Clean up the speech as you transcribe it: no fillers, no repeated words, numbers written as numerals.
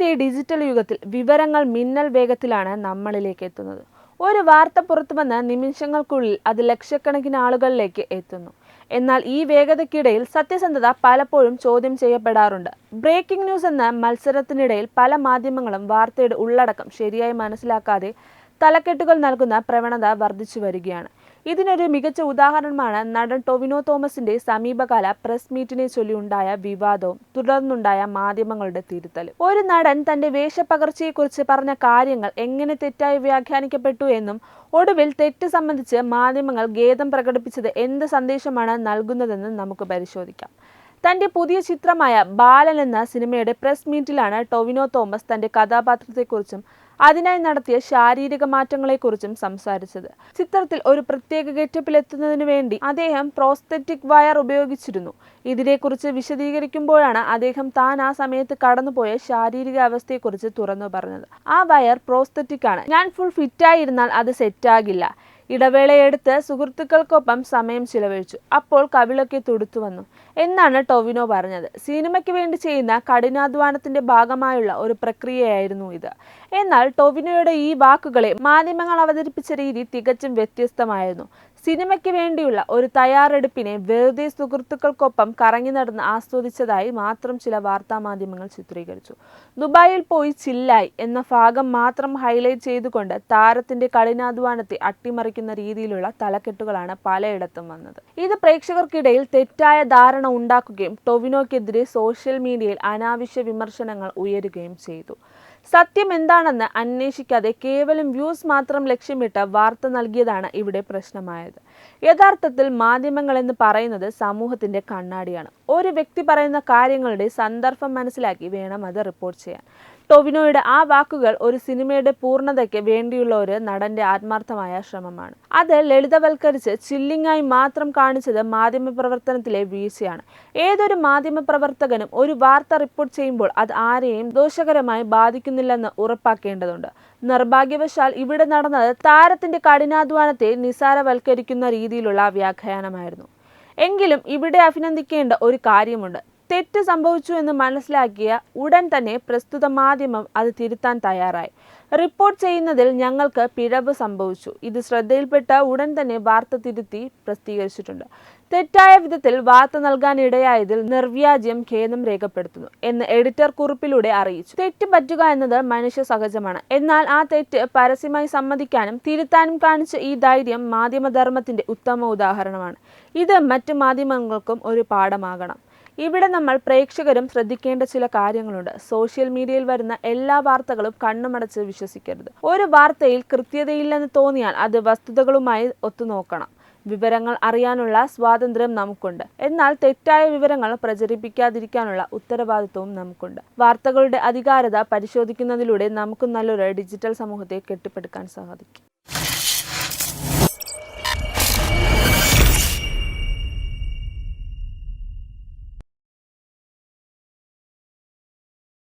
ഇന്നത്തെ ഡിജിറ്റൽ യുഗത്തിൽ വിവരങ്ങൾ മിന്നൽ വേഗത്തിലാണ് നമ്മളിലേക്ക് എത്തുന്നത്. ഒരു വാർത്ത പുറത്തു വന്ന നിമിഷങ്ങൾക്കുള്ളിൽ അത് ലക്ഷക്കണക്കിന് ആളുകളിലേക്ക് എത്തുന്നു. എന്നാൽ ഈ വേഗതയ്ക്കിടയിൽ സത്യസന്ധത പലപ്പോഴും ചോദ്യം ചെയ്യപ്പെടാറുണ്ട്. ബ്രേക്കിംഗ് ന്യൂസ് എന്ന മത്സരത്തിനിടയിൽ പല മാധ്യമങ്ങളും വാർത്തയുടെ ഉള്ളടക്കം ശരിയായി മനസ്സിലാക്കാതെ തലക്കെട്ടുകൾ നൽകുന്ന പ്രവണത വർദ്ധിച്ചു വരികയാണ്. ഇതിനൊരു മികച്ച ഉദാഹരണമാണ് നടൻ ടൊവിനോ തോമസിന്റെ സമീപകാല പ്രസ് മീറ്റിനെ ചൊല്ലി ഉണ്ടായ വിവാദവും തുടർന്നുണ്ടായ മാധ്യമങ്ങളുടെ തിരുത്തലും. ഒരു നടൻ തന്റെ വേഷപ്പകർച്ചയെക്കുറിച്ച് പറഞ്ഞ കാര്യങ്ങൾ എങ്ങനെ തെറ്റായി വ്യാഖ്യാനിക്കപ്പെട്ടു എന്നും ഒടുവിൽ തെറ്റ് സംബന്ധിച്ച് മാധ്യമങ്ങൾ ഖേദം പ്രകടിപ്പിച്ചത് എന്ത് സന്ദേശമാണ് നൽകുന്നതെന്നും നമുക്ക് പരിശോധിക്കാം. തന്റെ പുതിയ ചിത്രമായ ബാലൻ എന്ന സിനിമയുടെ പ്രസ് മീറ്റിലാണ് ടൊവിനോ തോമസ് തന്റെ കഥാപാത്രത്തെക്കുറിച്ചും അതിനായി നടത്തിയ ശാരീരിക മാറ്റങ്ങളെക്കുറിച്ചും സംസാരിച്ചത്. ചിത്രത്തിൽ ഒരു പ്രത്യേക ഗെറ്റപ്പിലെത്തുന്നതിനു വേണ്ടി അദ്ദേഹം പ്രോസ്തെറ്റിക് വയർ ഉപയോഗിച്ചിരുന്നു. ഇതിനെക്കുറിച്ച് വിശദീകരിക്കുമ്പോഴാണ് അദ്ദേഹം താൻ ആ സമയത്ത് കടന്നുപോയ ശാരീരിക അവസ്ഥയെക്കുറിച്ച് തുറന്നു പറഞ്ഞത്. ആ വയർ പ്രോസ്തെറ്റിക് ആണ്. ഞാൻ ഫുൾ ഫിറ്റായിരുന്നാൽ അത് സെറ്റാകില്ല. ഇടവേളയെടുത്ത് സുഹൃത്തുക്കൾക്കൊപ്പം സമയം ചിലവഴിച്ചു. അപ്പോൾ കവിളൊക്കെ തുടുത്തു വന്നു എന്നാണ് ടൊവിനോ പറഞ്ഞത്. സിനിമയ്ക്ക് വേണ്ടി ചെയ്യുന്ന കഠിനാധ്വാനത്തിന്റെ ഭാഗമായുള്ള ഒരു പ്രക്രിയയായിരുന്നു ഇത്. എന്നാൽ ടൊവിനോയുടെ ഈ വാക്കുകളെ മാധ്യമങ്ങൾ അവതരിപ്പിച്ച രീതി തികച്ചും വ്യത്യസ്തമായിരുന്നു. സിനിമയ്ക്ക് വേണ്ടിയുള്ള ഒരു തയ്യാറെടുപ്പിനെ വെറുതെ സുഹൃത്തുക്കൾക്കൊപ്പം കറങ്ങി നടന്ന് ആസ്വദിച്ചതായി മാത്രം ചില വാർത്താമാധ്യമങ്ങൾ ചിത്രീകരിച്ചു. ദുബായിൽ പോയി ചില്ലായി എന്ന ഭാഗം മാത്രം ഹൈലൈറ്റ് ചെയ്തുകൊണ്ട് താരത്തിന്റെ കഠിനാധ്വാനത്തെ അട്ടിമറിക്കുന്ന രീതിയിലുള്ള തലക്കെട്ടുകളാണ് പലയിടത്തും വന്നത്. ഇത് പ്രേക്ഷകർക്കിടയിൽ തെറ്റായ ധാരണ ഉണ്ടാക്കുകയും ടൊവിനോയ്ക്കെതിരെ സോഷ്യൽ മീഡിയയിൽ അനാവശ്യ വിമർശനങ്ങൾ ഉയരുകയും ചെയ്തു. സത്യം എന്താണെന്ന് അന്വേഷിക്കാതെ കേവലം വ്യൂസ് മാത്രം ലക്ഷ്യമിട്ട് വാർത്ത നൽകിയതാണ് ഇവിടെ പ്രശ്നമായത്. യഥാർത്ഥത്തിൽ മാധ്യമങ്ങൾ എന്ന് പറയുന്നത് സമൂഹത്തിന്റെ കണ്ണാടിയാണ്. ഒരു വ്യക്തി പറയുന്ന കാര്യങ്ങളുടെ സന്ദർഭം മനസ്സിലാക്കി വേണം അത് റിപ്പോർട്ട് ചെയ്യാൻ. ടൊവിനോയുടെ ആ വാക്കുകൾ ഒരു സിനിമയുടെ പൂർണ്ണതയ്ക്ക് വേണ്ടിയുള്ള ഒരു നടന്റെ ആത്മാർത്ഥമായ ശ്രമമാണ്. അത് ലളിതവൽക്കരിച്ച് ചില്ലിങ്ങായി മാത്രം കാണിച്ചത് മാധ്യമപ്രവർത്തനത്തിലെ വീഴ്ചയാണ്. ഏതൊരു മാധ്യമപ്രവർത്തകനും ഒരു വാർത്ത റിപ്പോർട്ട് ചെയ്യുമ്പോൾ അത് ആരെയും ദോഷകരമായി ബാധിക്കുന്നില്ലെന്ന് ഉറപ്പാക്കേണ്ടതുണ്ട്. നിർഭാഗ്യവശാൽ ഇവിടെ നടന്നത് താരത്തിന്റെ കഠിനാധ്വാനത്തെ നിസാരവൽക്കരിക്കുന്ന രീതിയിലുള്ള വ്യാഖ്യാനമായിരുന്നു. എങ്കിലും ഇവിടെ അഭിനന്ദിക്കേണ്ട ഒരു കാര്യമുണ്ട്. തെറ്റ് സംഭവിച്ചു എന്ന് മനസ്സിലാക്കിയ ഉടൻ തന്നെ പ്രസ്തുത മാധ്യമം അത് തിരുത്താൻ തയ്യാറായി. റിപ്പോർട്ട് ചെയ്യുന്നതിൽ ഞങ്ങൾക്ക് പിഴവ് സംഭവിച്ചു. ഇത് ശ്രദ്ധയിൽപ്പെട്ട ഉടൻ തന്നെ വാർത്ത തിരുത്തി പ്രസിദ്ധീകരിച്ചിട്ടുണ്ട്. തെറ്റായ വിധത്തിൽ വാർത്ത നൽകാനിടയായതിൽ നിർവ്യാജ്യം ഖേദം രേഖപ്പെടുത്തുന്നു എന്ന് എഡിറ്റർ കുറിപ്പിലൂടെ അറിയിച്ചു. തെറ്റ് പറ്റുക എന്നത് മനുഷ്യ സഹജമാണ്. എന്നാൽ ആ തെറ്റ് പരസ്യമായി സമ്മതിക്കാനും തിരുത്താനും കാണിച്ച ഈ ധൈര്യം മാധ്യമധർമ്മത്തിന്റെ ഉത്തമ ഉദാഹരണമാണ്. ഇത് മറ്റു മാധ്യമങ്ങൾക്കും ഒരു പാഠമാകണം. ഇവിടെ നമ്മൾ പ്രേക്ഷകരും ശ്രദ്ധിക്കേണ്ട ചില കാര്യങ്ങളുണ്ട്. സോഷ്യൽ മീഡിയയിൽ വരുന്ന എല്ലാ വാർത്തകളും കണ്ണുമടച്ച് വിശ്വസിക്കരുത്. ഒരു വാർത്തയിൽ കൃത്യതയില്ലെന്ന് തോന്നിയാൽ അത് വസ്തുതകളുമായി ഒത്തുനോക്കണം. വിവരങ്ങൾ അറിയാനുള്ള സ്വാതന്ത്ര്യം നമുക്കുണ്ട്. എന്നാൽ തെറ്റായ വിവരങ്ങൾ പ്രചരിപ്പിക്കാതിരിക്കാനുള്ള ഉത്തരവാദിത്വവും നമുക്കുണ്ട്. വാർത്തകളുടെ അധികാരത പരിശോധിക്കുന്നതിലൂടെ നമുക്ക് നല്ലൊരു ഡിജിറ്റൽ സമൂഹത്തെ കെട്ടിപ്പടുക്കാൻ സാധിക്കും.